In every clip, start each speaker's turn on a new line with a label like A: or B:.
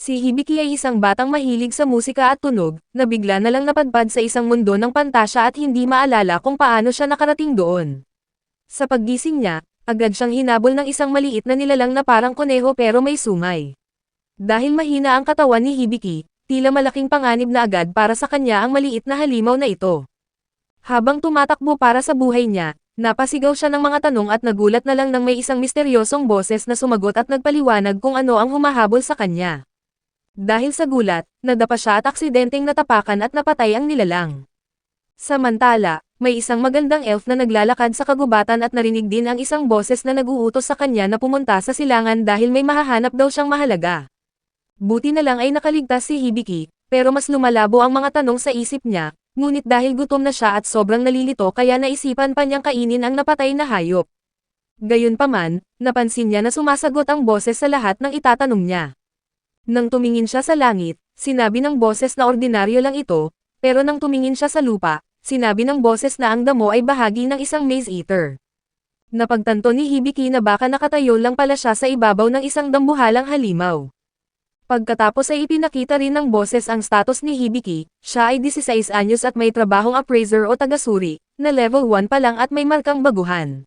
A: Si Hibiki ay isang batang mahilig sa musika at tunog, na bigla na lang napadpad sa isang mundo ng pantasya at hindi maalala kung paano siya nakarating doon. Sa paggising niya, agad siyang hinabol ng isang maliit na nilalang na parang kuneho pero may sungay. Dahil mahina ang katawan ni Hibiki, tila malaking panganib na agad para sa kanya ang maliit na halimaw na ito. Habang tumatakbo para sa buhay niya, napasigaw siya ng mga tanong at nagulat na lang nang may isang misteryosong boses na sumagot at nagpaliwanag kung ano ang humahabol sa kanya. Dahil sa gulat, nadapa siya at aksidenteng natapakan at napatay ang nilalang. Samantala, may isang magandang elf na naglalakad sa kagubatan at narinig din ang isang boses na nag-uutos sa kanya na pumunta sa silangan dahil may mahahanap daw siyang mahalaga. Buti na lang ay nakaligtas si Hibiki, pero mas lumalabo ang mga tanong sa isip niya, ngunit dahil gutom na siya at sobrang nalilito kaya naisipan pa niyang kainin ang napatay na hayop. Gayunpaman, napansin niya na sumasagot ang boses sa lahat ng itatanong niya. Nang tumingin siya sa langit, sinabi ng boses na ordinaryo lang ito, pero nang tumingin siya sa lupa, sinabi ng boses na ang damo ay bahagi ng isang maze eater. Napagtanto ni Hibiki na baka nakatayo lang pala siya sa ibabaw ng isang dambuhalang halimaw. Pagkatapos ay ipinakita rin ng boses ang status ni Hibiki, siya ay 16 anyos at may trabahong appraiser o tagasuri, na level 1 pa lang at may markang baguhan.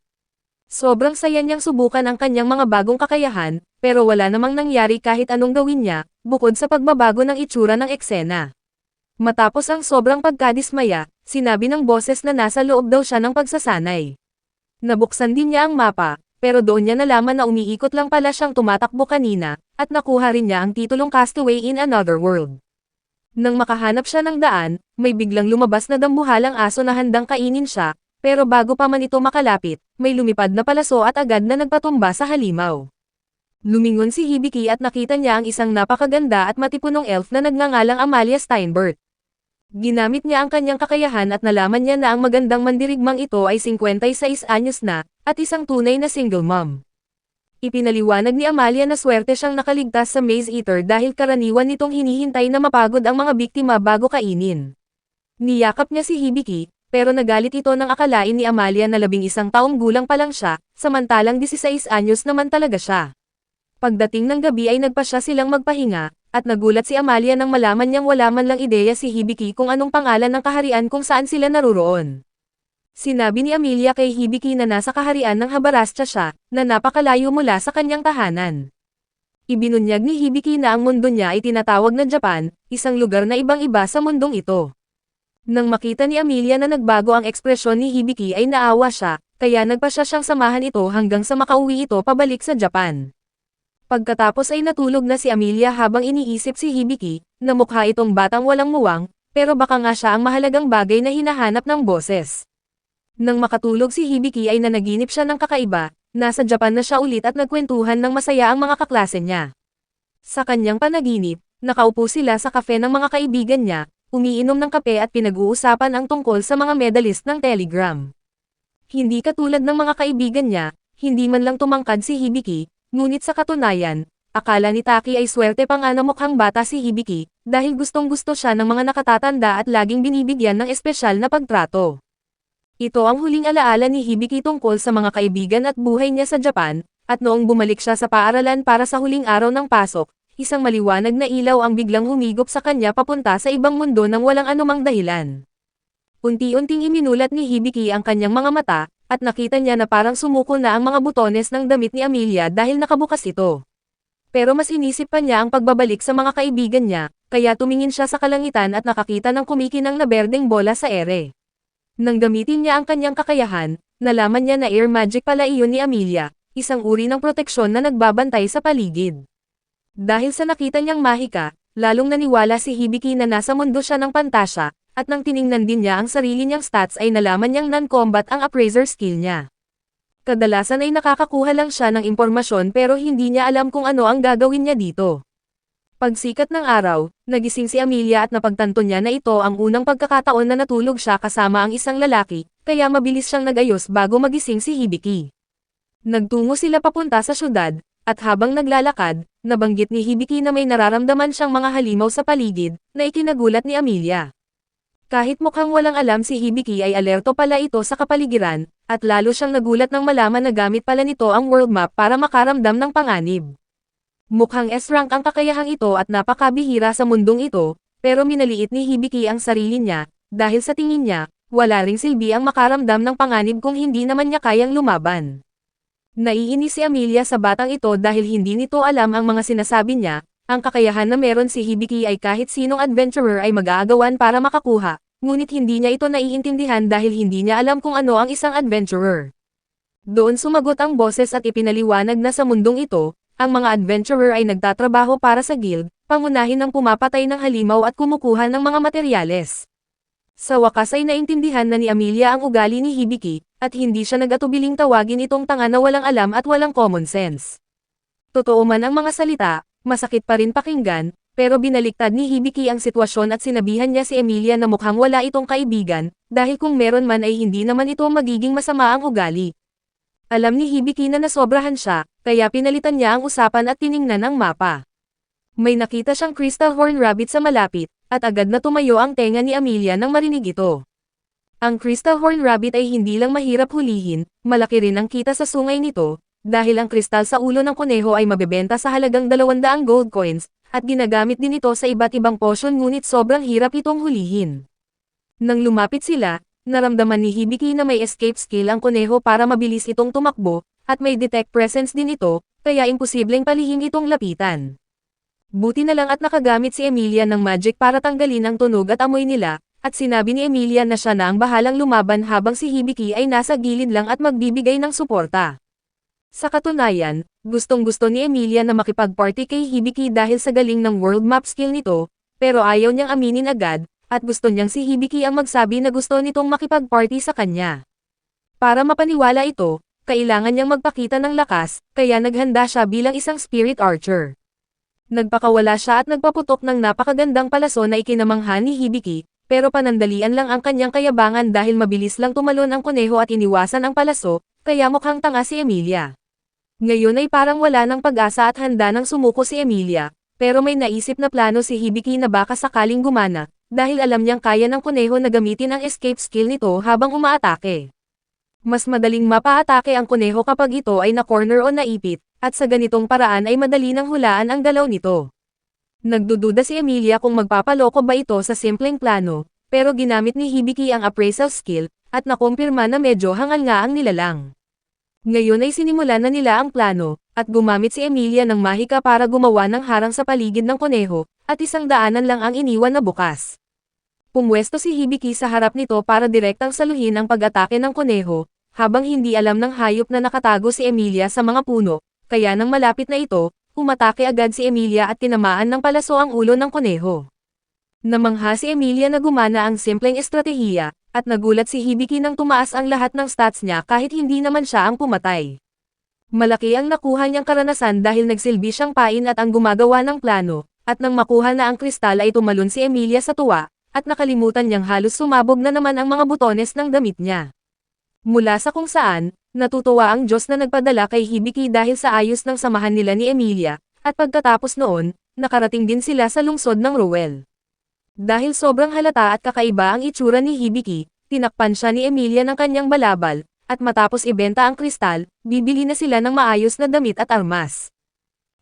A: Sobrang saya niyang subukan ang kanyang mga bagong kakayahan, pero wala namang nangyari kahit anong gawin niya, bukod sa pagbabago ng itsura ng eksena. Matapos ang sobrang pagkadismaya, sinabi ng boses na nasa loob daw siya ng pagsasanay. Nabuksan din niya ang mapa, pero doon niya nalaman na umiikot lang pala siyang tumatakbo kanina, at nakuha rin niya ang titulong Castaway in Another World. Nang makahanap siya ng daan, may biglang lumabas na dambuhalang aso na handang kainin siya, pero bago pa man ito makalapit, may lumipad na palaso at agad na nagpatumba sa halimaw. Lumingon si Hibiki at nakita niya ang isang napakaganda at matipunong elf na nagngangalang Amalia Steinbert. Ginamit niya ang kanyang kakayahan at nalaman niya na ang magandang mandirigmang ito ay 56 anyos na, at isang tunay na single mom. Ipinaliwanag ni Amalia na swerte siyang nakaligtas sa maze eater dahil karaniwan nitong hinihintay na mapagod ang mga biktima bago kainin. Niyakap niya si Hibiki, pero nagalit ito nang akalain ni Amalia na 11 taong gulang pa lang siya, samantalang 16 anyos naman talaga siya. Pagdating ng gabi ay nagpasya silang magpahinga, at nagulat si Amalia nang malaman niyang wala man lang ideya si Hibiki kung anong pangalan ng kaharian kung saan sila naruroon. Sinabi ni Amelia kay Hibiki na nasa kaharian ng Habarastya siya, na napakalayo mula sa kanyang tahanan. Ibinunyag ni Hibiki na ang mundo niya ay tinatawag na Japan, isang lugar na ibang-iba sa mundong ito. Nang makita ni Amelia na nagbago ang ekspresyon ni Hibiki ay naawa siya, kaya nagpasya siyang samahan ito hanggang sa makauwi ito pabalik sa Japan. Pagkatapos ay natulog na si Amelia habang iniisip si Hibiki, na mukha itong batang walang muwang, pero baka nga siya ang mahalagang bagay na hinahanap ng boses. Nang makatulog si Hibiki ay nanaginip siya ng kakaiba, nasa Japan na siya ulit at nagkwentuhan ng masaya ang mga kaklase niya. Sa kanyang panaginip, nakaupo sila sa kafe ng mga kaibigan niya, umiinom ng kape at pinag-uusapan ang tungkol sa mga medalist ng Telegram. Hindi katulad ng mga kaibigan niya, hindi man lang tumangkad si Hibiki, ngunit sa katunayan, akala ni Taki ay swerte pang mukhang bata si Hibiki, dahil gustong-gusto siya ng mga nakatatanda at laging binibigyan ng espesyal na pagtrato. Ito ang huling alaala ni Hibiki tungkol sa mga kaibigan at buhay niya sa Japan, at noong bumalik siya sa paaralan para sa huling araw ng pasok, isang maliwanag na ilaw ang biglang humigop sa kanya papunta sa ibang mundo nang walang anumang dahilan. Unti-unting iminulat ni Hibiki ang kanyang mga mata, at nakita niya na parang sumuko na ang mga butones ng damit ni Amelia dahil nakabukas ito. Pero mas inisip pa niya ang pagbabalik sa mga kaibigan niya, kaya tumingin siya sa kalangitan at nakakita ng kumikinang na berdeng bola sa ere. Nang gamitin niya ang kanyang kakayahan, nalaman niya na air magic pala iyon ni Amelia, isang uri ng proteksyon na nagbabantay sa paligid. Dahil sa nakita niyang mahika, lalong naniwala si Hibiki na nasa mundo siya ng pantasya, at nang tiningnan din niya ang sarili niyang stats ay nalaman niyang non-combat ang appraiser skill niya. Kadalasan ay nakakakuha lang siya ng impormasyon pero hindi niya alam kung ano ang gagawin niya dito. Pagsikat ng araw, nagising si Amelia at napagtanto niya na ito ang unang pagkakataon na natulog siya kasama ang isang lalaki, kaya mabilis siyang nagayos bago magising si Hibiki. Nagtungo sila papunta sa syudad, at habang naglalakad, nabanggit ni Hibiki na may nararamdaman siyang mga halimaw sa paligid, na ikinagulat ni Amelia. Kahit mukhang walang alam si Hibiki ay alerto pala ito sa kapaligiran, at lalo siyang nagulat nang malaman na gamit pala nito ang world map para makaramdam ng panganib. Mukhang S-rank ang kakayahang ito at napakabihira sa mundong ito, pero minaliit ni Hibiki ang sarili niya, dahil sa tingin niya, wala ring silbi ang makaramdam ng panganib kung hindi naman niya kayang lumaban. Naiinis si Amelia sa batang ito dahil hindi nito alam ang mga sinasabi niya, ang kakayahan na meron si Hibiki ay kahit sinong adventurer ay mag-aagawan para makakuha, ngunit hindi niya ito naiintindihan dahil hindi niya alam kung ano ang isang adventurer. Doon sumagot ang boses at ipinaliwanag na sa mundong ito, ang mga adventurer ay nagtatrabaho para sa guild, pangunahin ng pumapatay ng halimaw at kumukuha ng mga materyales. Sa wakas ay naintindihan na ni Amelia ang ugali ni Hibiki, at hindi siya nag-atubiling tawagin itong tanga na walang alam at walang common sense. Totoo man ang mga salita, masakit pa rin pakinggan, pero binaliktad ni Hibiki ang sitwasyon at sinabihan niya si Amelia na mukhang wala itong kaibigan, dahil kung meron man ay hindi naman ito magiging masama ang ugali. Alam ni Hibiki na nasobrahan siya, kaya pinalitan niya ang usapan at tiningnan ang mapa. May nakita siyang crystal horn rabbit sa malapit, at agad na tumayo ang tenga ni Amelia nang marinig ito. Ang crystal horn rabbit ay hindi lang mahirap hulihin, malaki rin ang kita sa sungay nito, dahil ang kristal sa ulo ng kuneho ay mabebenta sa halagang 200 gold coins, at ginagamit din ito sa iba't ibang potion ngunit sobrang hirap itong hulihin. Nang lumapit sila, naramdaman ni Hibiki na may escape skill ang kuneho para mabilis itong tumakbo, at may detect presence din ito, kaya imposibleng palihim itong lapitan. Buti na lang at nakagamit si Amelia ng magic para tanggalin ang tunog at amoy nila, at sinabi ni Amelia na siya na ang bahalang lumaban habang si Hibiki ay nasa gilid lang at magbibigay ng suporta. Sa katunayan, gustong-gusto ni Amelia na makipag-party kay Hibiki dahil sa galing ng world map skill nito, pero ayaw niyang aminin agad, at gusto niyang si Hibiki ang magsabi na gusto nitong makipag-party sa kanya. Para mapaniwala ito, kailangan niyang magpakita ng lakas, kaya naghanda siya bilang isang spirit archer. Nagpakawala siya at nagpaputok ng napakagandang palaso na ikinamangha ni Hibiki, pero panandalian lang ang kanyang kayabangan dahil mabilis lang tumalon ang kuneho at iniwasan ang palaso, kaya mukhang tanga si Amelia. Ngayon ay parang wala ng pag-asa at handa nang sumuko si Amelia, pero may naisip na plano si Hibiki na baka sakaling gumana, dahil alam niyang kaya ng kuneho na gamitin ang escape skill nito habang umaatake. Mas madaling mapaatake ang kuneho kapag ito ay na-corner o naipit, at sa ganitong paraan ay madali nang hulaan ang galaw nito. Nagdududa si Amelia kung magpapaloko ba ito sa simpleng plano, pero ginamit ni Hibiki ang appraisal skill, at nakumpirma na medyo hangal nga ang nilalang. Ngayon ay sinimula na nila ang plano, at gumamit si Amelia ng mahika para gumawa ng harang sa paligid ng kuneho, at isang daanan lang ang iniwan na bukas. Pumwesto si Hibiki sa harap nito para direktang saluhin ang pag-atake ng kuneho, habang hindi alam ng hayop na nakatago si Amelia sa mga puno, kaya nang malapit na ito, umatake agad si Amelia at tinamaan ng palaso ang ulo ng kuneho. Namangha si Amelia na gumana ang simpleng estratehiya, at nagulat si Hibiki nang tumaas ang lahat ng stats niya kahit hindi naman siya ang pumatay. Malaki ang nakuha niyang karanasan dahil nagsilbi siyang pain at ang gumagawa ng plano, at nang makuha na ang kristal ay tumalon si Amelia sa tuwa, at nakalimutan niyang halos sumabog na naman ang mga butones ng damit niya. Mula sa kung saan, natutuwa ang Diyos na nagpadala kay Hibiki dahil sa ayos ng samahan nila ni Amelia, at pagkatapos noon, nakarating din sila sa lungsod ng Rowell. Dahil sobrang halata at kakaiba ang itsura ni Hibiki, tinakpan siya ni Amelia ng kanyang balabal, at matapos ibenta ang kristal, bibili na sila ng maayos na damit at armas.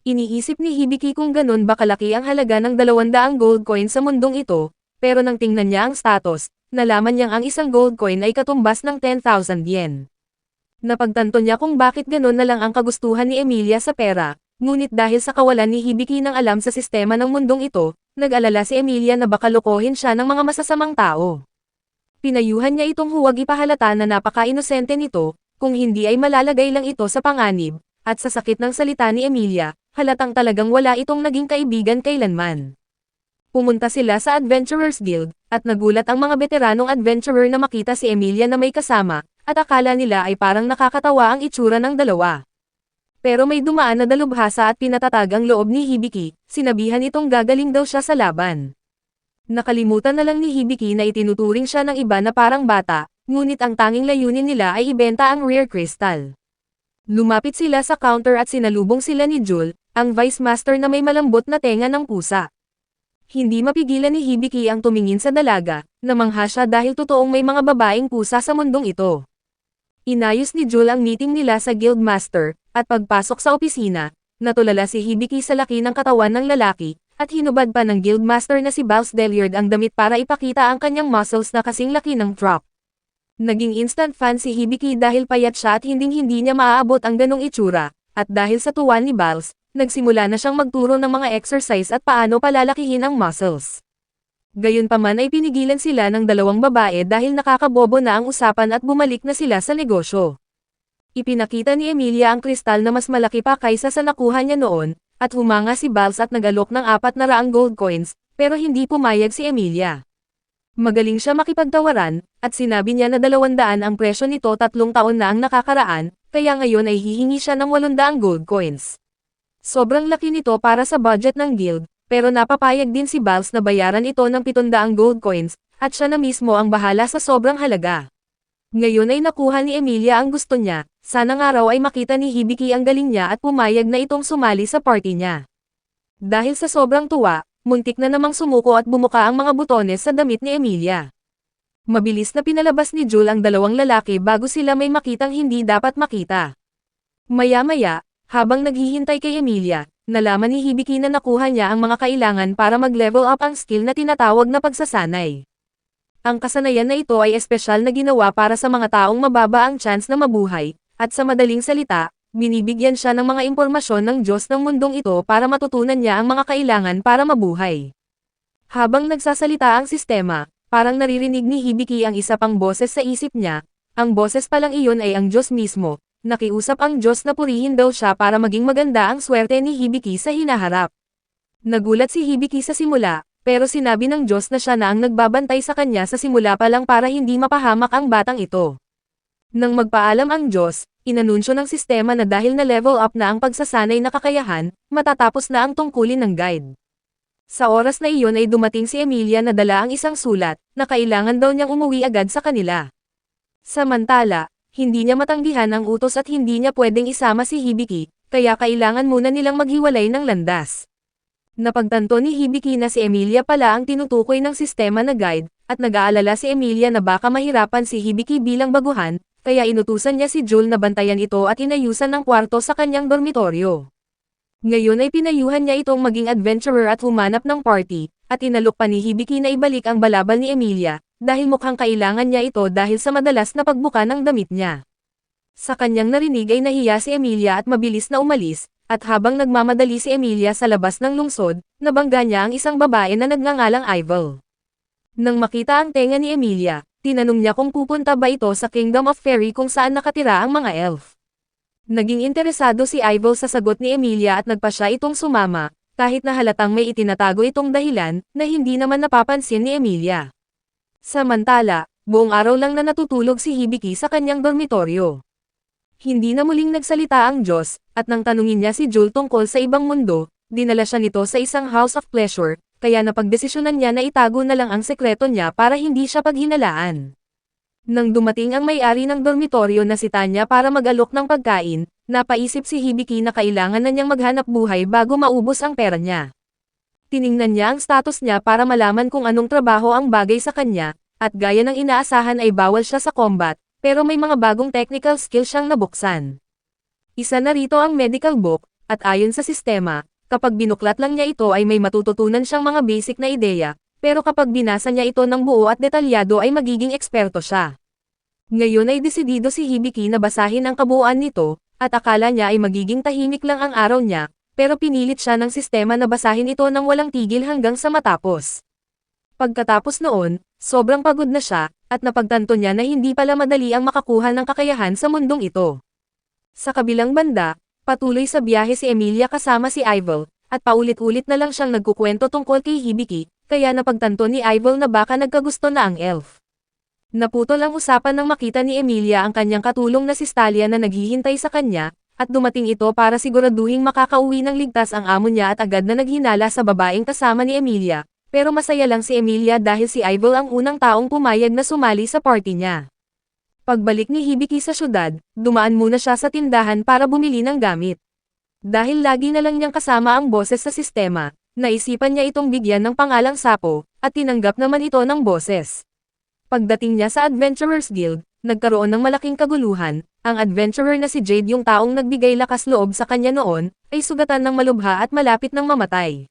A: Iniisip ni Hibiki kung ganun ba kalaki ang halaga ng 200 gold coin sa mundong ito, pero nang tingnan niya ang status, nalaman niyang ang isang gold coin ay katumbas ng 10,000 yen. Napagtanto niya kung bakit ganun na lang ang kagustuhan ni Amelia sa pera, ngunit dahil sa kawalan ni Hibiki ng alam sa sistema ng mundong ito, nag-alala si Amelia na baka lokohin siya ng mga masasamang tao. Pinayuhan niya itong huwag ipahalata na napaka-inosente nito, kung hindi ay malalagay lang ito sa panganib, at sa sakit ng salita ni Amelia, halatang talagang wala itong naging kaibigan kailanman. Pumunta sila sa Adventurers Guild, at nagulat ang mga veteranong adventurer na makita si Amelia na may kasama, at akala nila ay parang nakakatawa ang itsura ng dalawa. Pero may dumaan na dalubhasa at pinatatag ang loob ni Hibiki, sinabihan itong gagaling daw siya sa laban. Nakalimutan na lang ni Hibiki na itinuturing siya ng iba na parang bata, ngunit ang tanging layunin nila ay ibenta ang rare crystal. Lumapit sila sa counter at sinalubong sila ni Jul, ang vice master na may malambot na tenga ng pusa. Hindi mapigilan ni Hibiki ang tumingin sa dalaga, namangha siya dahil totoong may mga babaeng pusa sa mundong ito. Inayos ni Jul ang meeting nila sa guild master, at pagpasok sa opisina, Natulala si Hibiki sa laki ng katawan ng lalaki, at hinubad pa ng guildmaster na si Bals Deliard ang damit para ipakita ang kanyang muscles na kasing laki ng truck. Naging instant fan si Hibiki dahil payat siya at hinding-hindi niya maaabot ang ganong itsura, at dahil sa tuwa ni Bals, nagsimula na siyang magturo ng mga exercise at paano palalakihin ang muscles. Gayunpaman ay pinigilan sila ng dalawang babae dahil nakakabobo na ang usapan at bumalik na sila sa negosyo. Ipinakita ni Emilia ang kristal na mas malaki pa kaysa sa nakuha niya noon, at humanga si Bals at nagalok ng 400 gold coins, pero hindi pumayag si Emilia. Magaling siya makipagtawaran, at sinabi niya na 200 ang presyo nito 3 taon na ang nakakaraan, kaya ngayon ay hihingi siya ng 800 gold coins. Sobrang laki nito para sa budget ng guild, pero napapayag din si Bals na bayaran ito ng 700 gold coins, at siya na mismo ang bahala sa sobrang halaga. Ngayon ay nakuha ni Emilia ang gusto niya, sanang araw ay makita ni Hibiki ang galing niya at pumayag na itong sumali sa party niya. Dahil sa sobrang tuwa, muntik na namang sumuko at bumuka ang mga butones sa damit ni Emilia. Mabilis na pinalabas ni Jul ang dalawang lalaki bago sila may makitang hindi dapat makita. Maya-maya, habang naghihintay kay Emilia, nalaman ni Hibiki na nakuha niya ang mga kailangan para mag-level up ang skill na tinatawag na pagsasanay. Ang kasanayan na ito ay espesyal na ginawa para sa mga taong mababa ang chance na mabuhay, at sa madaling salita, binibigyan siya ng mga impormasyon ng Diyos ng mundong ito para matutunan niya ang mga kailangan para mabuhay. Habang nagsasalita ang sistema, parang naririnig ni Hibiki ang isa pang boses sa isip niya, ang boses palang iyon ay ang Diyos mismo, nakiusap ang Diyos na purihin daw siya para maging maganda ang swerte ni Hibiki sa hinaharap. Nagulat si Hibiki sa simula, pero sinabi ng Diyos na siya na ang nagbabantay sa kanya sa simula pa lang para hindi mapahamak ang batang ito. Nang magpaalam ang Diyos, inanunsyo ng sistema na dahil na level up na ang pagsasanay na kakayahan, matatapos na ang tungkulin ng guide. Sa oras na iyon ay dumating si Emilia na dala ang isang sulat, na kailangan daw niyang umuwi agad sa kanila. Samantala, hindi niya matanggihan ang utos at hindi niya pwedeng isama si Hibiki, kaya kailangan muna nilang maghiwalay ng landas. Napagtanto ni Hibiki na si Emilia pala ang tinutukoy ng sistema na guide, at nag-aalala si Emilia na baka mahirapan si Hibiki bilang baguhan, kaya inutusan niya si Jul na bantayan ito at inayusan ng kwarto sa kanyang dormitoryo. Ngayon ay pinayuhan niya itong maging adventurer at humanap ng party, at inalok pa ni Hibiki na ibalik ang balabal ni Emilia, dahil mukhang kailangan niya ito dahil sa madalas na pagbuka ng damit niya. Sa kanyang narinig ay nahiya si Emilia at mabilis na umalis, at habang nagmamadali si Emilia sa labas ng lungsod, nabangga niya ang isang babae na nagngangalang Ivel. Nang makita ang tenga ni Emilia, tinanong niya kung pupunta ba ito sa Kingdom of Fairy kung saan nakatira ang mga elf. Naging interesado si Ivel sa sagot ni Emilia at nagpa siya itong sumama, kahit na halatang may itinatago itong dahilan, na hindi naman napapansin ni Emilia. Samantala, buong araw lang na natutulog si Hibiki sa kanyang dormitoryo. Hindi na muling nagsalita ang Diyos, at nang tanungin niya si Jul tungkol sa ibang mundo, dinala siya nito sa isang house of pleasure, kaya napagdesisyonan niya na itago na lang ang sekreto niya para hindi siya paghinalaan. Nang dumating ang may-ari ng dormitoryo na si Tanya para mag-alok ng pagkain, napaisip si Hibiki na kailangan na niyang maghanap buhay bago maubos ang pera niya. Tiningnan niya ang status niya para malaman kung anong trabaho ang bagay sa kanya, at gaya ng inaasahan ay bawal siya sa combat, pero may mga bagong technical skills siyang nabuksan. Isa na rito ang medical book, at ayon sa sistema, kapag binuklat lang niya ito ay may matututunan siyang mga basic na ideya, pero kapag binasa niya ito ng buo at detalyado ay magiging eksperto siya. Ngayon ay desidido si Hibiki na basahin ang kabuuan nito, at akala niya ay magiging tahimik lang ang araw niya, pero pinilit siya ng sistema na basahin ito ng walang tigil hanggang sa matapos. Pagkatapos noon, sobrang pagod na siya, at napagtanto niya na hindi pala madali ang makakuha ng kakayahan sa mundong ito. Sa kabilang banda, patuloy sa biyahe si Emilia kasama si Ivel, at paulit-ulit na lang siyang nagkukwento tungkol kay Hibiki, kaya napagtanto ni Ivel na baka nagkagusto na ang elf. Naputol ang usapan nang makita ni Emilia ang kanyang katulong na si Stalia na naghihintay sa kanya, at dumating ito para siguraduhing makakauwi ng ligtas ang amo niya at agad na naghinala sa babaeng kasama ni Emilia. Pero masaya lang si Emilia dahil si Ivel ang unang taong pumayag na sumali sa party niya. Pagbalik ni Hibiki sa syudad, dumaan muna siya sa tindahan para bumili ng gamit. Dahil lagi na lang niyang kasama ang boses sa sistema, naisipan niya itong bigyan ng pangalang Sapo, at tinanggap naman ito ng boses. Pagdating niya sa Adventurers Guild, nagkaroon ng malaking kaguluhan. Ang adventurer na si Jade yung taong nagbigay lakas loob sa kanya noon, ay sugatan ng malubha at malapit ng mamatay.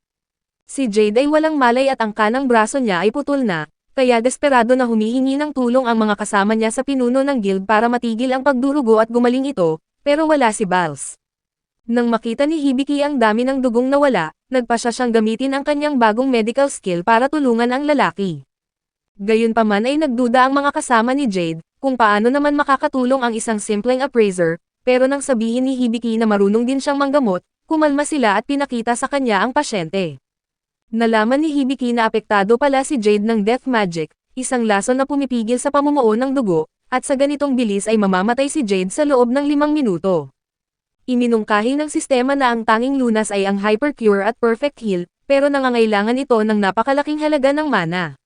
A: Si Jade ay walang malay at ang kanang braso niya ay putol na, kaya desperado na humihingi ng tulong ang mga kasama niya sa pinuno ng guild para matigil ang pagdurugo at gumaling ito, pero wala si Balls. Nang makita ni Hibiki ang dami ng dugong nawala, nagpa siya siyang gamitin ang kanyang bagong medical skill para tulungan ang lalaki. Gayunpaman ay nagduda ang mga kasama ni Jade, kung paano naman makakatulong ang isang simpleng appraiser, pero nang sabihin ni Hibiki na marunong din siyang manggamot, kumalma sila at pinakita sa kanya ang pasyente. Nalaman ni Hibiki na apektado pala si Jade ng death magic, isang lason na pumipigil sa pamumuo ng dugo, at sa ganitong bilis ay mamamatay si Jade sa loob ng 5 minuto. Iminungkahi ng sistema na ang tanging lunas ay ang Hypercure at Perfect Heal, pero nangangailangan ito ng napakalaking halaga ng mana.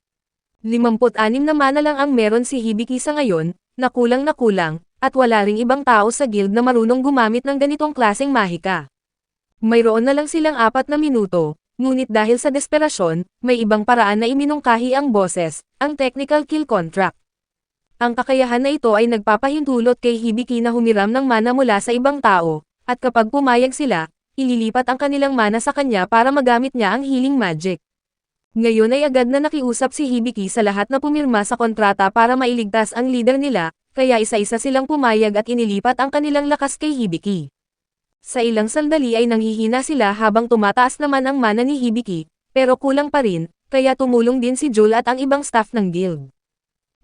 A: 56 na mana lang ang meron si Hibiki sa ngayon, na kulang, at wala ring ibang tao sa guild na marunong gumamit ng ganitong klaseng mahika. Mayroon na lang silang 4 na minuto, ngunit dahil sa desperasyon, may ibang paraan na iminungkahi ang boses, ang technical kill contract. Ang kakayahan na ito ay nagpapahintulot kay Hibiki na humiram ng mana mula sa ibang tao, at kapag pumayag sila, ililipat ang kanilang mana sa kanya para magamit niya ang healing magic. Ngayon ay agad na nakiusap si Hibiki sa lahat na pumirma sa kontrata para mailigtas ang leader nila, kaya isa-isa silang pumayag at inilipat ang kanilang lakas kay Hibiki. Sa ilang sandali ay nanghihina sila habang tumataas naman ang mana ni Hibiki, pero kulang pa rin, kaya tumulong din si Jul at ang ibang staff ng guild.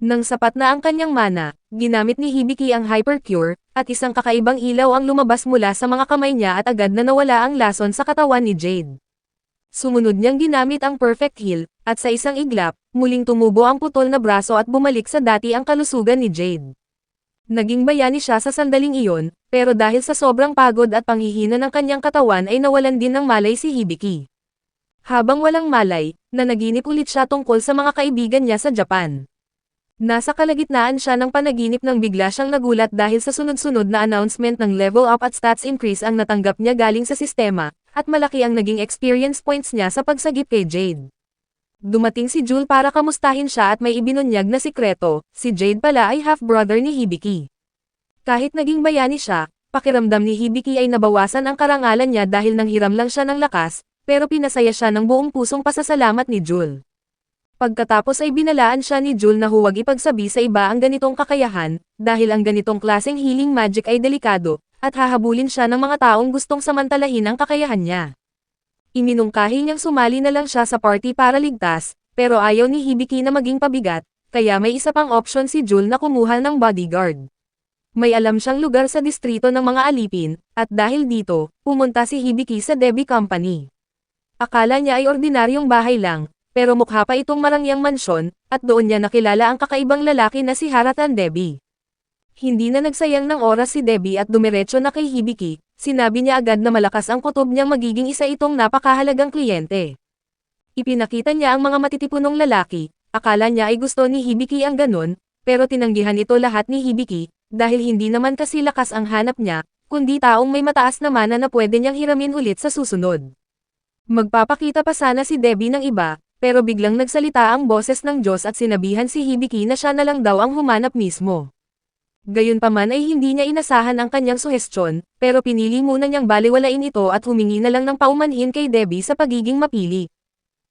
A: Nang sapat na ang kanyang mana, ginamit ni Hibiki ang Hypercure, at isang kakaibang ilaw ang lumabas mula sa mga kamay niya at agad na nawala ang lason sa katawan ni Jade. Sumunod niyang ginamit ang Perfect Heal, at sa isang iglap, muling tumubo ang putol na braso at bumalik sa dati ang kalusugan ni Jade. Naging bayani siya sa sandaling iyon, pero dahil sa sobrang pagod at panghihina ng kanyang katawan ay nawalan din ng malay si Hibiki. Habang walang malay, nanaginip ulit siya tungkol sa mga kaibigan niya sa Japan. Nasa kalagitnaan siya ng panaginip nang bigla siyang nagulat dahil sa sunod-sunod na announcement ng level up at stats increase ang natanggap niya galing sa sistema, at malaki ang naging experience points niya sa pagsagip kay Jade. Dumating si Jul para kamustahin siya at may ibinunyag na sikreto, si Jade pala ay half-brother ni Hibiki. Kahit naging bayani siya, pakiramdam ni Hibiki ay nabawasan ang karangalan niya dahil nanghiram lang siya ng lakas, pero pinasaya siya ng buong pusong pasasalamat ni Jul. Pagkatapos ay binalaan siya ni Jul na huwag ipagsabi sa iba ang ganitong kakayahan, dahil ang ganitong klaseng healing magic ay delikado, at hahabulin siya ng mga taong gustong samantalahin ang kakayahan niya. Iminungkahi niyang sumali na lang siya sa party para ligtas, pero ayaw ni Hibiki na maging pabigat, kaya may isa pang option si Jul na kumuha ng bodyguard. May alam siyang lugar sa distrito ng mga alipin, at dahil dito, pumunta si Hibiki sa Debbie Company. Akala niya ay ordinaryong bahay lang, pero mukha pa itong marangyang mansyon, at doon niya nakilala ang kakaibang lalaki na si Haratan Debbie. Hindi na nagsayang ng oras si Debbie at dumiretso na kay Hibiki, sinabi niya agad na malakas ang kutob niyang magiging isa itong napakahalagang kliyente. Ipinakita niya ang mga matitipunong lalaki, akala niya ay gusto ni Hibiki ang ganon, pero tinanggihan ito lahat ni Hibiki, dahil hindi naman kasi lakas ang hanap niya, kundi taong may mataas na mana na pwede niyang hiramin ulit sa susunod. Magpapakita pa sana si Debbie ng iba, pero biglang nagsalita ang boses ng Diyos at sinabihan si Hibiki na siya na lang daw ang humanap mismo. Gayunpaman ay hindi niya inasahan ang kanyang suhestyon, pero pinili muna niyang baliwalain ito at humingi na lang ng paumanhin kay Debbie sa pagiging mapili.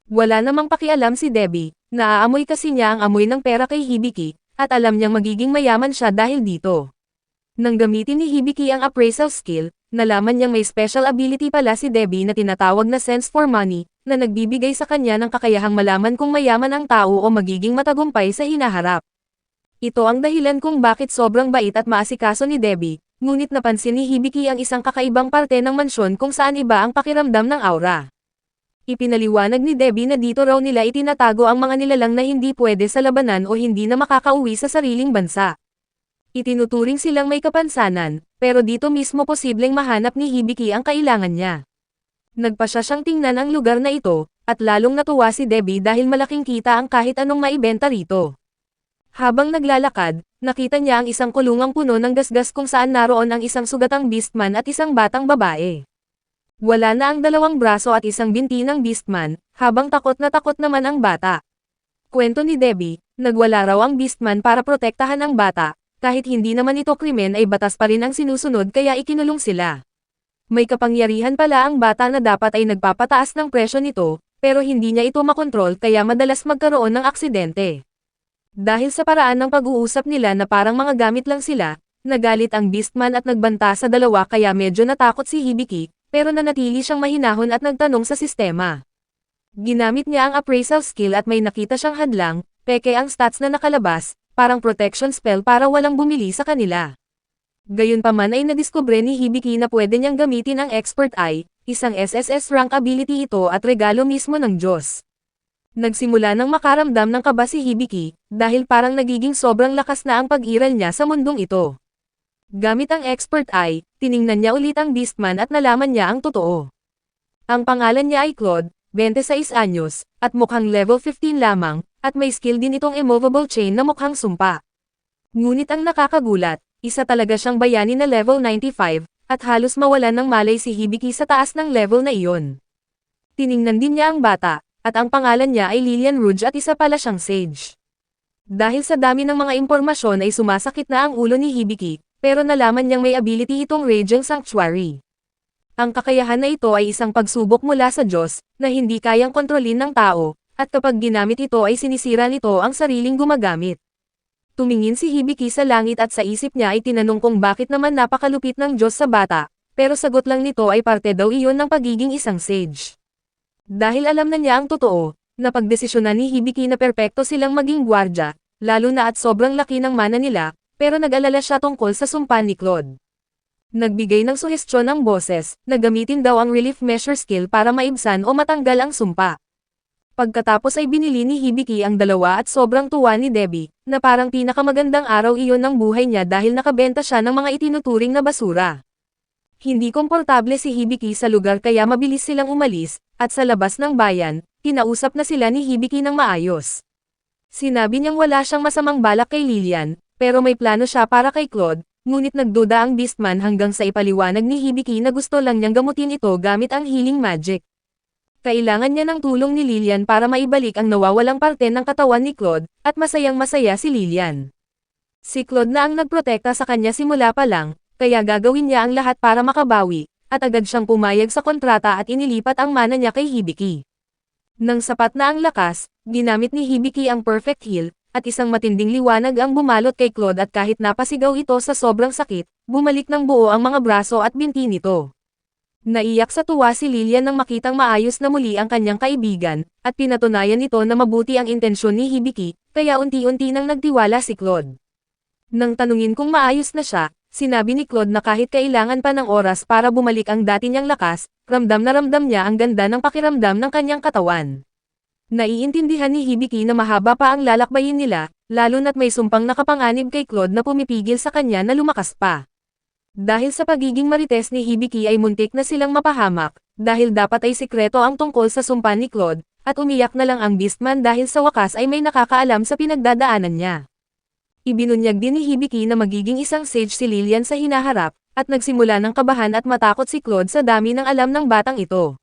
A: Wala namang pakialam si Debbie, naaamoy kasi niya ang amoy ng pera kay Hibiki, at alam niyang magiging mayaman siya dahil dito. Nang gamitin ni Hibiki ang appraisal skill, nalaman niyang may special ability pala si Debbie na tinatawag na sense for money, na nagbibigay sa kanya ng kakayahang malaman kung mayaman ang tao o magiging matagumpay sa hinaharap. Ito ang dahilan kung bakit sobrang bait at maasikaso ni Debbie, ngunit napansin ni Hibiki ang isang kakaibang parte ng mansyon kung saan iba ang pakiramdam ng aura. Ipinaliwanag ni Debbie na dito raw nila itinatago ang mga nilalang na hindi pwede sa labanan o hindi na makakauwi sa sariling bansa. Itinuturing silang may kapansanan, pero dito mismo posibleng mahanap ni Hibiki ang kailangan niya. Nagpa siya siyang tingnan ang lugar na ito, at lalong natuwa si Debbie dahil malaking kita ang kahit anong maibenta rito. Habang naglalakad, nakita niya ang isang kulungang puno ng gasgas kung saan naroon ang isang sugatang beastman at isang batang babae. Wala na ang dalawang braso at isang binti ng beastman, habang takot naman ang bata. Kwento ni Debbie, nagwala raw ang beastman para protektahan ang bata, kahit hindi naman ito krimen ay batas pa rin ang sinusunod kaya ikinulong sila. May kapangyarihan pala ang bata na dapat ay nagpapataas ng presyo nito, pero hindi niya ito makontrol kaya madalas magkaroon ng aksidente. Dahil sa paraan ng pag-uusap nila na parang mga gamit lang sila, nagalit ang Beastman at nagbanta sa dalawa kaya medyo natakot si Hibiki, pero nanatili siyang mahinahon at nagtanong sa sistema. Ginamit niya ang appraisal skill at may nakita siyang hadlang, peke ang stats na nakalabas, parang protection spell para walang bumili sa kanila. Gayunpaman ay nadiskubre ni Hibiki na pwede niyang gamitin ang Expert Eye, isang SSS rank ability ito at regalo mismo ng Diyos. Nagsimula nang makaramdam ng kaba si Hibiki, dahil parang nagiging sobrang lakas na ang pag-iral niya sa mundong ito. Gamit ang Expert Eye, tiningnan niya ulit ang Beastman at nalaman niya ang totoo. Ang pangalan niya ay Claude, 26 anyos, at mukhang level 15 lamang, at may skill din itong immovable chain na mukhang sumpa. Ngunit ang nakakagulat, isa talaga siyang bayani na level 95, at halos mawalan ng malay si Hibiki sa taas ng level na iyon. Tiningnan din niya ang bata, at ang pangalan niya ay Lilian Rouge at isa pala siyang sage. Dahil sa dami ng mga impormasyon ay sumasakit na ang ulo ni Hibiki, pero nalaman niyang may ability itong Raging Sanctuary. Ang kakayahan na ito ay isang pagsubok mula sa Diyos, na hindi kayang kontrolin ng tao, at kapag ginamit ito ay sinisira nito ang sariling gumagamit. Tumingin si Hibiki sa langit at sa isip niya ay tinanong kung bakit naman napakalupit ng Diyos sa bata, pero sagot lang nito ay parte daw iyon ng pagiging isang sage. Dahil alam na niya ang totoo, napagdesisyonan ni Hibiki na perpekto silang maging gwardya, lalo na at sobrang laki ng mana nila, pero nag-alala siya tungkol sa sumpa ni Claude. Nagbigay ng suhestyon ang boses, na gamitin daw ang relief measure skill para maibsan o matanggal ang sumpa. Pagkatapos ay binili ni Hibiki ang dalawa at sobrang tuwa ni Debbie, na parang pinakamagandang araw iyon ng buhay niya dahil nakabenta siya ng mga itinuturing na basura. Hindi komportable si Hibiki sa lugar kaya mabilis silang umalis, at sa labas ng bayan, kinausap na sila ni Hibiki ng maayos. Sinabi niyang wala siyang masamang balak kay Lilian, pero may plano siya para kay Claude, ngunit nagduda ang Beastman hanggang sa ipaliwanag ni Hibiki na gusto lang niyang gamutin ito gamit ang healing magic. Kailangan niya ng tulong ni Lilian para maibalik ang nawawalang parte ng katawan ni Claude, at masayang-masaya si Lilian. Si Claude na ang nagprotekta sa kanya simula pa lang, kaya gagawin niya ang lahat para makabawi, at agad siyang pumayag sa kontrata at inilipat ang mana niya kay Hibiki. Nang sapat na ang lakas, ginamit ni Hibiki ang perfect heal, at isang matinding liwanag ang bumalot kay Claude at kahit napasigaw ito sa sobrang sakit, bumalik ng buo ang mga braso at binti nito. Naiyak sa tuwa si Lilian nang makitang maayos na muli ang kanyang kaibigan, at pinatunayan nito na mabuti ang intensyon ni Hibiki, kaya unti-unti nang nagtiwala si Claude. Nang tanungin kung maayos na siya, sinabi ni Claude na kahit kailangan pa ng oras para bumalik ang dati niyang lakas, ramdam na ramdam niya ang ganda ng pakiramdam ng kanyang katawan. Naiintindihan ni Hibiki na mahaba pa ang lalakbayin nila, lalo na't may sumpang nakapanganib kay Claude na pumipigil sa kanya na lumakas pa. Dahil sa pagiging marites ni Hibiki ay muntik na silang mapahamak, dahil dapat ay sikreto ang tungkol sa sumpa ni Claude, at umiyak na lang ang Beastman dahil sa wakas ay may nakakaalam sa pinagdadaanan niya. Ibinunyag din ni Hibiki na magiging isang sage si Lilian sa hinaharap, at nagsimula ng kabahan at matakot si Claude sa dami ng alam ng batang ito.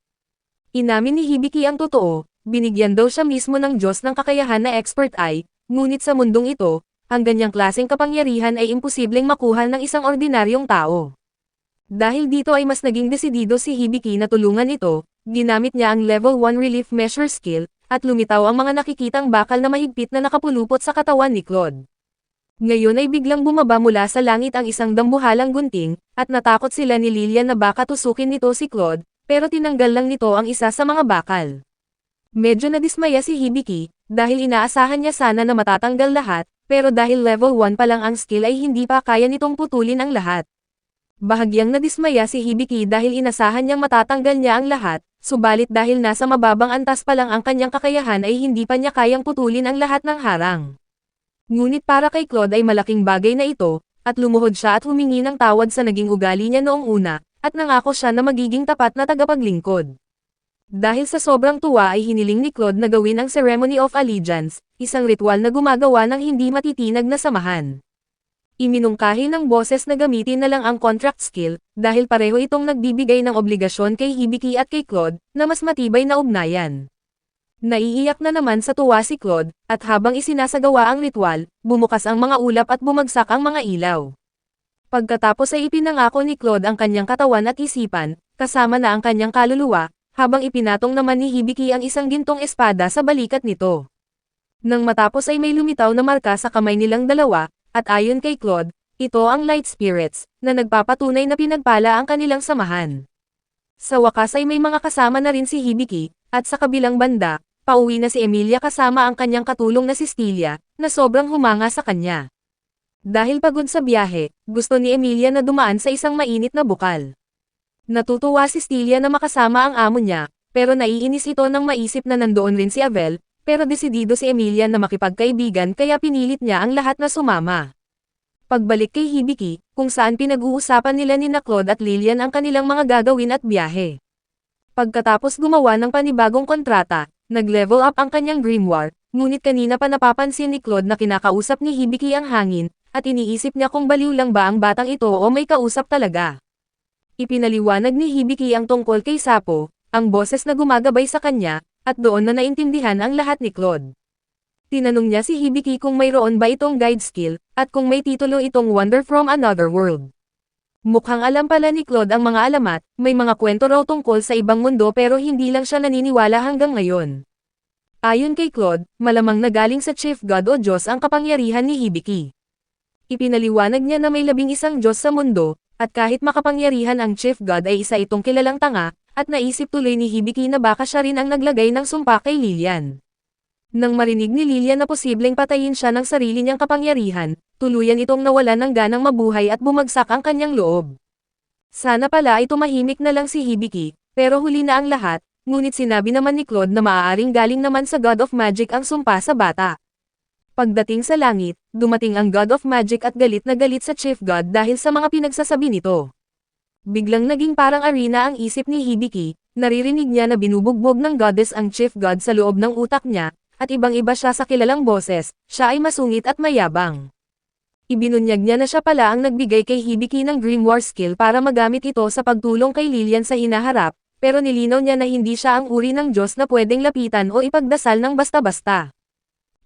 A: Inamin ni Hibiki ang totoo, binigyan daw siya mismo ng Diyos ng kakayahan na Expert Eye, ngunit sa mundong ito, ang ganyang klaseng kapangyarihan ay imposibleng makuha ng isang ordinaryong tao. Dahil dito ay mas naging desidido si Hibiki na tulungan ito, ginamit niya ang level 1 relief measure skill, at lumitaw ang mga nakikitang bakal na mahigpit na nakapulupot sa katawan ni Claude. Ngayon ay biglang bumaba mula sa langit ang isang dambuhalang gunting, at natakot sila ni Lilian na baka tusukin nito si Claude, pero tinanggal lang nito ang isa sa mga bakal. Medyo nadismaya si Hibiki, dahil inaasahan niya sana na matatanggal lahat, pero dahil level 1 pa lang ang skill ay hindi pa kaya nitong putulin ang lahat. Bahagyang nadismaya si Hibiki dahil inasahan niyang matatanggal niya ang lahat, subalit dahil nasa mababang antas pa lang ang kanyang kakayahan ay hindi pa niya kayang putulin ang lahat ng harang. Ngunit para kay Claude ay malaking bagay na ito, at lumuhod siya at humingi ng tawad sa naging ugali niya noong una, at nangako siya na magiging tapat na tagapaglingkod. Dahil sa sobrang tuwa ay hiniling ni Claude na gawin ang Ceremony of Allegiance, isang ritual na gumagawa ng hindi matitinag na samahan. Iminungkahi ng boses na gamitin na lang ang contract skill, dahil pareho itong nagbibigay ng obligasyon kay Hibiki at kay Claude, na mas matibay na ugnayan. Naiiyak na naman sa tuwa si Claude, at habang isinasagawa ang ritual, bumukas ang mga ulap at bumagsak ang mga ilaw. Pagkatapos ay ipinangako ni Claude ang kanyang katawan at isipan, kasama na ang kanyang kaluluwa, habang ipinatong naman ni Hibiki ang isang gintong espada sa balikat nito. Nang matapos ay may lumitaw na marka sa kamay nilang dalawa, at ayon kay Claude, ito ang Light Spirits, na nagpapatunay na pinagpala ang kanilang samahan. Sa wakas ay may mga kasama na rin si Hibiki, at sa kabilang banda, pauwi na si Emilia kasama ang kanyang katulong na si Stelia, na sobrang humanga sa kanya. Dahil pagod sa biyahe, gusto ni Emilia na dumaan sa isang mainit na bukal. Natutuwa si Stelia na makasama ang amo niya, pero naiinis ito nang maisip na nandoon rin si Abel, pero desidido si Emilia na makipagkaibigan kaya pinilit niya ang lahat na sumama. Pagbalik kay Hibiki, kung saan pinag-uusapan nila ni Claude at Lillian ang kanilang mga gagawin at biyahe. Pagkatapos gumawa ng panibagong kontrata, nag-level up ang kanyang grimoire, ngunit kanina pa napapansin ni Claude na kinakausap ni Hibiki ang hangin, at iniisip niya kung baliw lang ba ang batang ito o may kausap talaga. Ipinaliwanag ni Hibiki ang tungkol kay Sapo, ang boses na gumagabay sa kanya, at doon na naintindihan ang lahat ni Claude. Tinanong niya si Hibiki kung mayroon ba itong guide skill, at kung may titulo itong Wonder from Another World. Mukhang alam pala ni Claude ang mga alamat, may mga kwento raw tungkol sa ibang mundo pero hindi lang siya naniniwala hanggang ngayon. Ayon kay Claude, malamang nagaling sa Chief God o Diyos ang kapangyarihan ni Hibiki. Ipinaliwanag niya na may 11 Diyos sa mundo, at kahit makapangyarihan ang Chief God ay isa itong kilalang tanga, at naisip tuloy ni Hibiki na baka siya rin ang naglagay ng sumpa kay Lillian. Nang marinig ni Lillian na posibleng patayin siya ng sarili niyang kapangyarihan, tuluyan itong nawalan ng ganang mabuhay at bumagsak ang kanyang loob. Sana pala ay tumahimik na lang si Hibiki, pero huli na ang lahat, ngunit sinabi naman ni Claude na maaaring galing naman sa God of Magic ang sumpa sa bata. Pagdating sa langit, dumating ang God of Magic at galit na galit sa Chief God dahil sa mga pinagsasabi nito. Biglang naging parang arena ang isip ni Hibiki, naririnig niya na binubugbog ng Goddess ang Chief God sa loob ng utak niya, at ibang-iba siya sa kilalang boses, siya ay masungit at mayabang. Ibinunyag niya na siya pala ang nagbigay kay Hibiki ng Grimoire skill para magamit ito sa pagtulong kay Lillian sa hinaharap, pero nilinaw niya na hindi siya ang uri ng Diyos na pwedeng lapitan o ipagdasal ng basta-basta.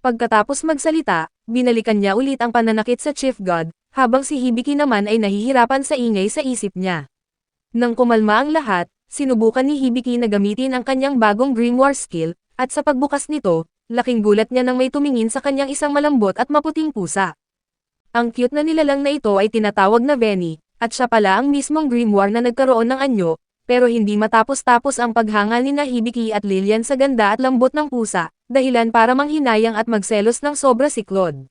A: Pagkatapos magsalita, binalikan niya ulit ang pananakit sa Chief God, habang si Hibiki naman ay nahihirapan sa ingay sa isip niya. Nang kumalma ang lahat, sinubukan ni Hibiki na gamitin ang kanyang bagong Grimoire skill, at sa pagbukas nito, laking gulat niya nang may tumingin sa kanyang isang malambot at maputing pusa. Ang cute na nilalang na ito ay tinatawag na Venny, at siya pala ang mismong Grimoire na nagkaroon ng anyo, pero hindi matapos-tapos ang paghangal ni Hibiki at Lillian sa ganda at lambot ng pusa, dahilan para manghinayang at magselos ng sobra si Claude.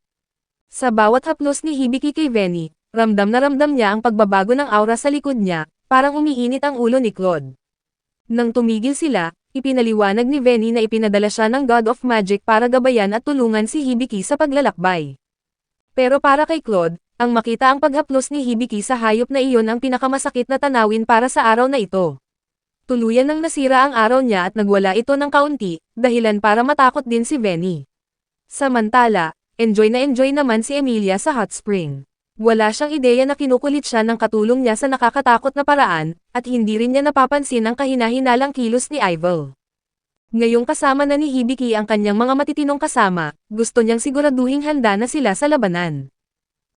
A: Sa bawat haplos ni Hibiki kay Venny, ramdam na ramdam niya ang pagbabago ng aura sa likod niya, parang umiinit ang ulo ni Claude. Nang tumigil sila, ipinaliwanag ni Venny na ipinadala siya ng God of Magic para gabayan at tulungan si Hibiki sa paglalakbay. Pero para kay Claude, ang makita ang paghaplos ni Hibiki sa hayop na iyon ang pinakamasakit na tanawin para sa araw na ito. Tuluyan nang nasira ang araw niya at nagwala ito ng kaunti, dahilan para matakot din si Venny. Samantala, enjoy naman si Emilia sa hot spring. Wala siyang ideya na kinukulit siya ng katulong niya sa nakakatakot na paraan, at hindi rin niya napapansin ang kahina-hinalang kilos ni Ivel. Ngayong kasama na ni Hibiki ang kanyang mga matitinong kasama, gusto niyang siguraduhing handa na sila sa labanan.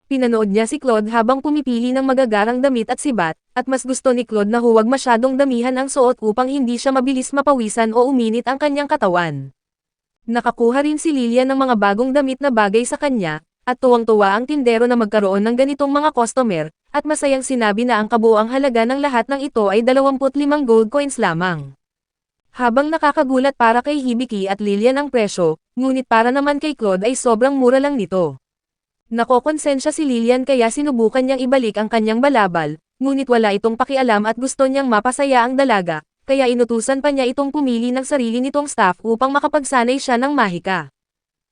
A: Pinanood niya si Claude habang pumipili ng magagarang damit at sibat, at mas gusto ni Claude na huwag masyadong damihan ang suot upang hindi siya mabilis mapawisan o uminit ang kanyang katawan. Nakakuha rin si Lillian ng mga bagong damit na bagay sa kanya, at tuwang-tuwa ang tindero na magkaroon ng ganitong mga customer, at masayang sinabi na ang kabuuang halaga ng lahat ng ito ay 25 gold coins lamang. Habang nakakagulat para kay Hibiki at Lillian ang presyo, ngunit para naman kay Claude ay sobrang mura lang nito. Nakokonsensya si Lillian kaya sinubukan niyang ibalik ang kanyang balabal, ngunit wala itong pakialam at gusto niyang mapasaya ang dalaga, kaya inutusan pa niya itong pumili ng sarili nitong staff upang makapagsanay siya ng mahika.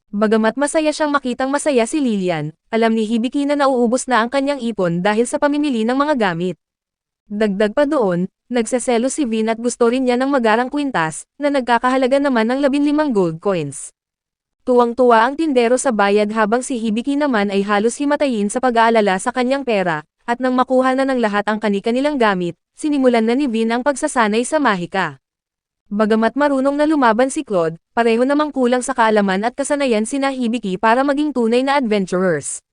A: Bagamat masaya siyang makitang masaya si Lillian, alam ni Hibiki na nauubos na ang kanyang ipon dahil sa pamimili ng mga gamit. Dagdag pa doon, nagseselo si Vin at gusto rin niya ng magarang kwintas, na nagkakahalaga naman ng 15 gold coins. Tuwang-tuwa ang tindero sa bayad habang si Hibiki naman ay halos himatayin sa pag-aalala sa kanyang pera, at nang makuha na ng lahat ang kani-kanilang gamit, sinimulan na ni Vin ang pagsasanay sa mahika. Bagamat marunong na lumaban si Claude, pareho namang kulang sa kaalaman at kasanayan sina Hibiki para maging tunay na adventurers.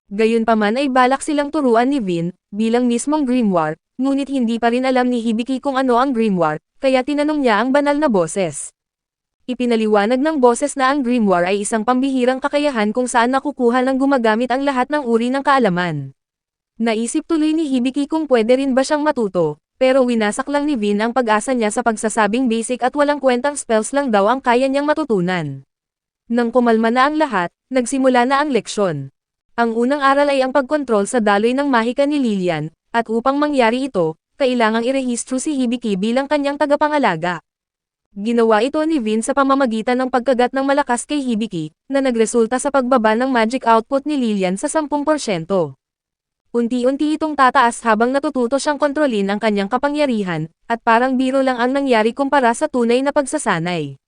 A: Gayunpaman ay balak silang turuan ni Vin, bilang mismong grimoire, ngunit hindi pa rin alam ni Hibiki kung ano ang grimoire, kaya tinanong niya ang banal na boses. Ipinaliwanag ng boses na ang grimoire ay isang pambihirang kakayahan kung saan nakukuha ng gumagamit ang lahat ng uri ng kaalaman. Naisip tuloy ni Hibiki kung pwede rin ba siyang matuto, pero winasak lang ni Vin ang pag-asa niya sa pagsasabing basic at walang kwentang spells lang daw ang kaya niyang matutunan. Nang kumalma na ang lahat, nagsimula na ang leksyon. Ang unang aral ay ang pagkontrol sa daloy ng mahika ni Lilian, at upang mangyari ito, kailangang irehistro si Hibiki bilang kanyang tagapangalaga. Ginawa ito ni Vin sa pamamagitan ng pagkagat ng malakas kay Hibiki, na nagresulta sa pagbaba ng magic output ni Lilian sa 10%. Unti-unti itong tataas habang natututo siyang kontrolin ang kanyang kapangyarihan, at parang biro lang ang nangyari kumpara sa tunay na pagsasanay.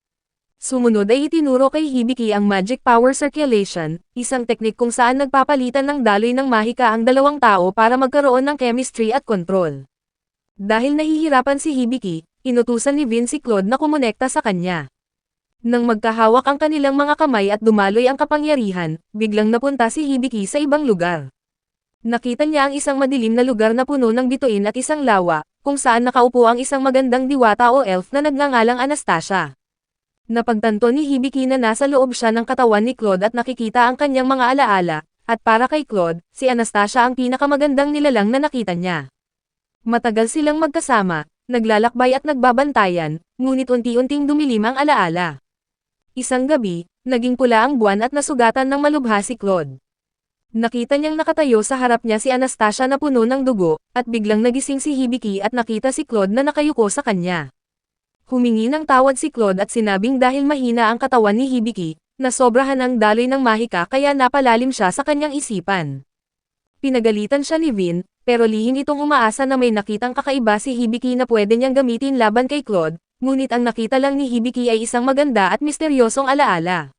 A: Sumunod ay itinuro kay Hibiki ang Magic Power Circulation, isang teknik kung saan nagpapalitan ng daloy ng mahika ang dalawang tao para magkaroon ng chemistry at control. Dahil nahihirapan si Hibiki, inutusan ni Vin si Claude na kumonekta sa kanya. Nang magkahawak ang kanilang mga kamay at dumaloy ang kapangyarihan, biglang napunta si Hibiki sa ibang lugar. Nakita niya ang isang madilim na lugar na puno ng bituin at isang lawa, kung saan nakaupo ang isang magandang diwata o elf na nagngangalang Anastasia. Napagtanto ni Hibiki na nasa loob siya ng katawan ni Claude at nakikita ang kanyang mga alaala, at para kay Claude, si Anastasia ang pinakamagandang nilalang na nakita niya. Matagal silang magkasama, naglalakbay at nagbabantayan, ngunit unti-unting dumilim ang alaala. Isang gabi, naging pula ang buwan at nasugatan ng malubha si Claude. Nakita niyang nakatayo sa harap niya si Anastasia na puno ng dugo, at biglang nagising si Hibiki at nakita si Claude na nakayuko sa kanya. Humingi ng tawad si Claude at sinabing dahil mahina ang katawan ni Hibiki, na sobrahan ang daloy ng mahika kaya napalalim siya sa kanyang isipan. Pinagalitan siya ni Vin, pero lihim itong umaasa na may nakitang kakaiba si Hibiki na pwede niyang gamitin laban kay Claude, ngunit ang nakita lang ni Hibiki ay isang maganda at misteryosong alaala.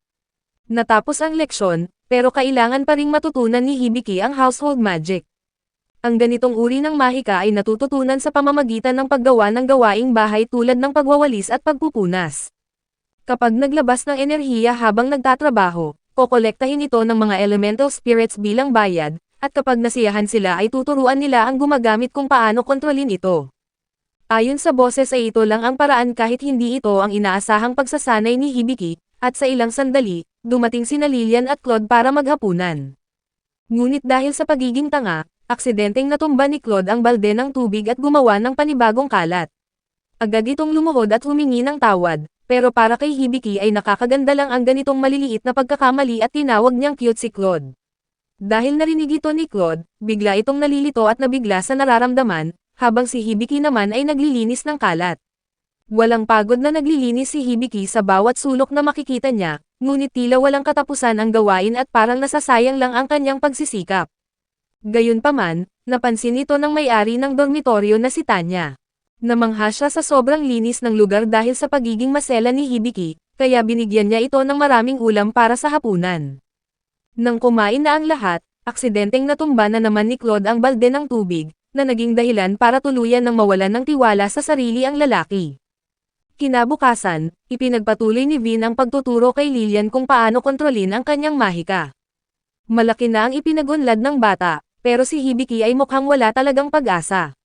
A: Natapos ang leksyon, pero kailangan pa ring matutunan ni Hibiki ang household magic. Ang ganitong uri ng mahika ay natututunan sa pamamagitan ng paggawa ng gawaing bahay tulad ng pagwawalis at pagpupunas. Kapag naglabas ng enerhiya habang nagtatrabaho, kokolektahin ito ng mga elemental spirits bilang bayad, at kapag nasiyahan sila ay tuturuan nila ang gumagamit kung paano kontrolin ito. Ayon sa boses ay ito lang ang paraan kahit hindi ito ang inaasahang pagsasanay ni Hibiki, at sa ilang sandali, dumating sina Lilian at Claude para maghapunan. Ngunit dahil sa pagiging tanga, aksidenteng natumba ni Claude ang balde ng tubig at gumawa ng panibagong kalat. Agad itong lumuhod at humingi ng tawad, pero para kay Hibiki ay nakakaganda lang ang ganitong maliliit na pagkakamali at tinawag niyang cute si Claude. Dahil narinig ito ni Claude, bigla itong nalilito at nabigla sa nararamdaman, habang si Hibiki naman ay naglilinis ng kalat. Walang pagod na naglilinis si Hibiki sa bawat sulok na makikita niya, ngunit tila walang katapusan ang gawain at parang nasasayang lang ang kanyang pagsisikap. Gayunpaman, napansin ito ng may-ari ng dormitoryo na si Tanya. Namangha siya sa sobrang linis ng lugar dahil sa pagiging masela ni Hibiki, kaya binigyan niya ito ng maraming ulam para sa hapunan. Nang kumain na ang lahat, aksidenteng natumba na naman ni Claude ang balde ng tubig, na naging dahilan para tuluyan ng mawalan ng tiwala sa sarili ang lalaki. Kinabukasan, ipinagpatuloy ni Vin ang pagtuturo kay Lilian kung paano kontrolin ang kanyang mahika. Malaki na ang ipinagunlad ng bata, pero si Hibiki ay mukhang wala talagang pag-asa.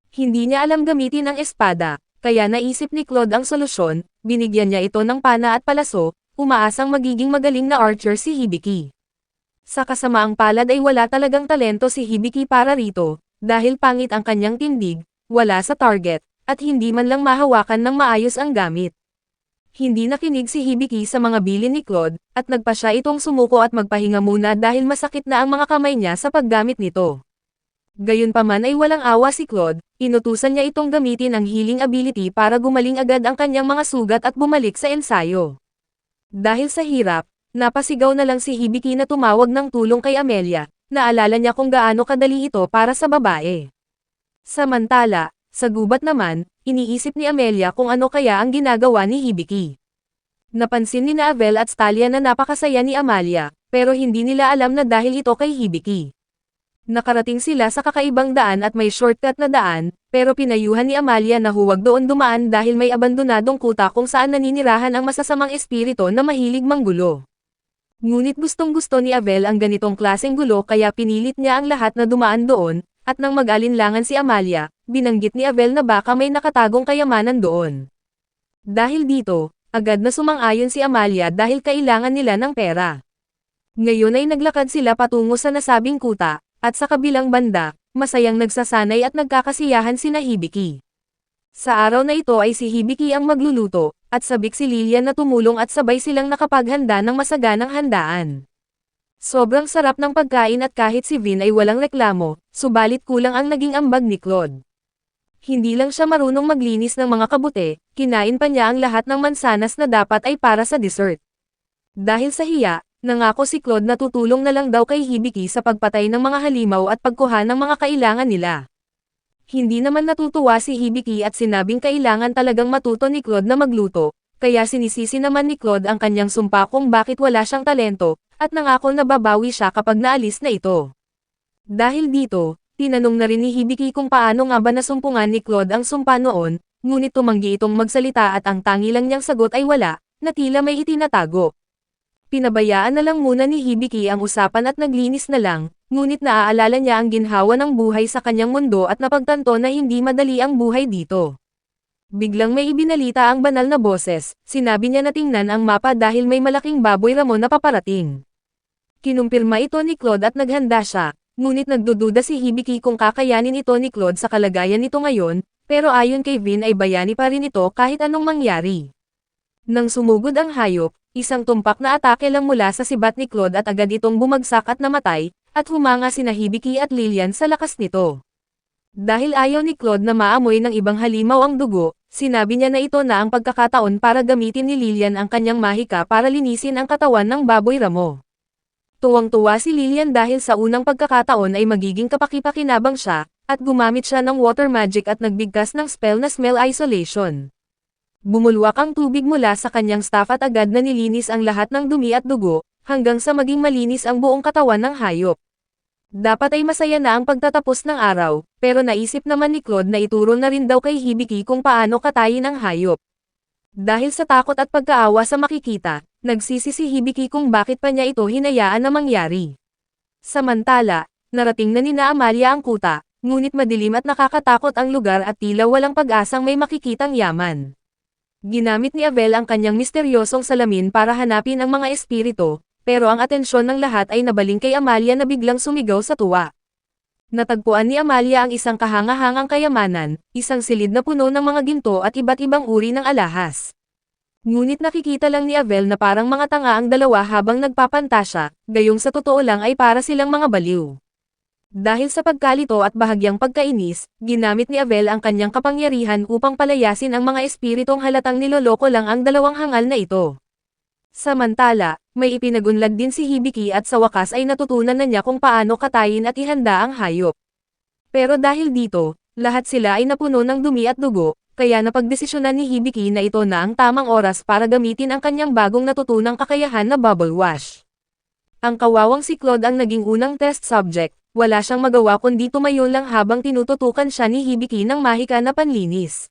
A: Hindi niya alam gamitin ang espada, kaya naisip ni Claude ang solusyon, binigyan niya ito ng pana at palaso, umaasang magiging magaling na archer si Hibiki. Sa kasamaang palad ay wala talagang talento si Hibiki para rito, dahil pangit ang kanyang tindig, wala sa target, at hindi man lang mahawakan ng maayos ang gamit. Hindi nakinig si Hibiki sa mga bilin ni Claude, at nagpa siya itong sumuko at magpahinga muna dahil masakit na ang mga kamay niya sa paggamit nito. Gayunpaman ay walang awa si Claude, inutusan niya itong gamitin ang healing ability para gumaling agad ang kanyang mga sugat at bumalik sa ensayo. Dahil sa hirap, napasigaw na lang si Hibiki na tumawag ng tulong kay Amelia, naalala niya kung gaano kadali ito para sa babae. Samantala, sa gubat naman, iniisip ni Amelia kung ano kaya ang ginagawa ni Hibiki. Napansin ni Avel at Stalia na napakasaya ni Amalia, pero hindi nila alam na dahil ito kay Hibiki. Nakarating sila sa kakaibang daan at may shortcut na daan, pero pinayuhan ni Amalia na huwag doon dumaan dahil may abandonadong kuta kung saan naninirahan ang masasamang espiritu na mahilig manggulo. Ngunit gustong-gusto ni Abel ang ganitong klaseng gulo kaya pinilit niya ang lahat na dumaan doon, at nang mag-alinlangan si Amalia, binanggit ni Abel na baka may nakatagong kayamanan doon. Dahil dito, agad na sumang-ayon si Amalia dahil kailangan nila ng pera. Ngayon ay naglakad sila patungo sa nasabing kuta, at sa kabilang banda, masayang nagsasanay at nagkakasiyahan sina Hibiki. Sa araw na ito ay si Hibiki ang magluluto, at sabik si Lilian na tumulong at sabay silang nakapaghanda ng masaganang handaan. Sobrang sarap ng pagkain at kahit si Vin ay walang reklamo, subalit kulang ang naging ambag ni Claude. Hindi lang siya marunong maglinis ng mga kabute, kinain pa niya ang lahat ng mansanas na dapat ay para sa dessert. Dahil sa hiya, nangako si Claude na tutulong na lang daw kay Hibiki sa pagpatay ng mga halimaw at pagkuha ng mga kailangan nila. Hindi naman natutuwa si Hibiki at sinabing kailangan talagang matuto ni Claude na magluto, kaya sinisisi naman ni Claude ang kanyang sumpa kung bakit wala siyang talento, at nangako na babawi siya kapag naalis na ito. Dahil dito, tinanong na rin ni Hibiki kung paano nga ba nasumpungan ni Claude ang sumpa noon, ngunit tumanggi itong magsalita at ang tangi lang niyang sagot ay wala, na tila may itinatago. Pinabayaan na lang muna ni Hibiki ang usapan at naglinis na lang, ngunit naaalala niya ang ginhawa ng buhay sa kanyang mundo at napagtanto na hindi madali ang buhay dito. Biglang may ibinalita ang banal na boses, sinabi niya na tingnan ang mapa dahil may malaking baboy ramon na paparating. Kinumpirma ito ni Claude at naghanda siya, ngunit nagdududa si Hibiki kung kakayanin ito ni Claude sa kalagayan nito ngayon, pero ayon kay Vin ay bayani pa rin ito kahit anong mangyari. Nang sumugod ang hayop, isang tumpak na atake lang mula sa sibat ni Claude at agad itong bumagsak at namatay, at humanga sina Hibiki at Lilian sa lakas nito. Dahil ayaw ni Claude na maamoy ng ibang halimaw ang dugo, sinabi niya na ito na ang pagkakataon para gamitin ni Lilian ang kanyang mahika para linisin ang katawan ng baboy ramo. Tuwang-tuwa si Lilian dahil sa unang pagkakataon ay magiging kapaki-pakinabang siya, at gumamit siya ng water magic at nagbigkas ng spell na smell isolation. Bumulwak ang tubig mula sa kanyang staff at agad na nilinis ang lahat ng dumi at dugo, hanggang sa maging malinis ang buong katawan ng hayop. Dapat ay masaya na ang pagtatapos ng araw, pero naisip naman ni Claude na ituro na rin daw kay Hibiki kung paano katayin ang hayop. Dahil sa takot at pagkaawa sa makikita, nagsisi si Hibiki kung bakit pa niya ito hinayaan na mangyari. Samantala, narating na nina Amalia ang kuta, ngunit madilim at nakakatakot ang lugar at tila walang pag-asang may makikitang yaman. Ginamit ni Abel ang kanyang misteryosong salamin para hanapin ang mga espiritu, pero ang atensyon ng lahat ay nabaling kay Amalia na biglang sumigaw sa tuwa. Natagpuan ni Amalia ang isang kahanga-hangang kayamanan, isang silid na puno ng mga ginto at iba't ibang uri ng alahas. Ngunit nakikita lang ni Abel na parang mga tanga ang dalawa habang nagpapantasya, gayong sa totoo lang ay para silang mga baliw. Dahil sa pagkalito at bahagyang pagkainis, ginamit ni Abel ang kanyang kapangyarihan upang palayasin ang mga espiritong halatang niloloko lang ang dalawang hangal na ito. Samantala, may ipinagunlad din si Hibiki at sa wakas ay natutunan na niya kung paano katayin at ihanda ang hayop. Pero dahil dito, lahat sila ay napuno ng dumi at dugo, kaya napagdesisyonan ni Hibiki na ito na ang tamang oras para gamitin ang kanyang bagong natutunang kakayahan na bubble wash. Ang kawawang si Claude ang naging unang test subject, wala siyang magawa kundi tumayo lang habang tinututukan siya ni Hibiki ng mahika na panlinis.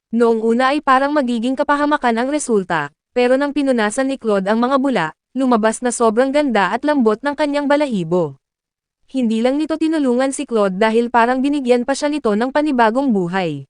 A: Noong una ay parang magiging kapahamakan ang resulta, pero nang pinunasan ni Claude ang mga bula, lumabas na sobrang ganda at lambot ng kanyang balahibo. Hindi lang nito tinulungan si Claude dahil parang binigyan pa siya nito ng panibagong buhay.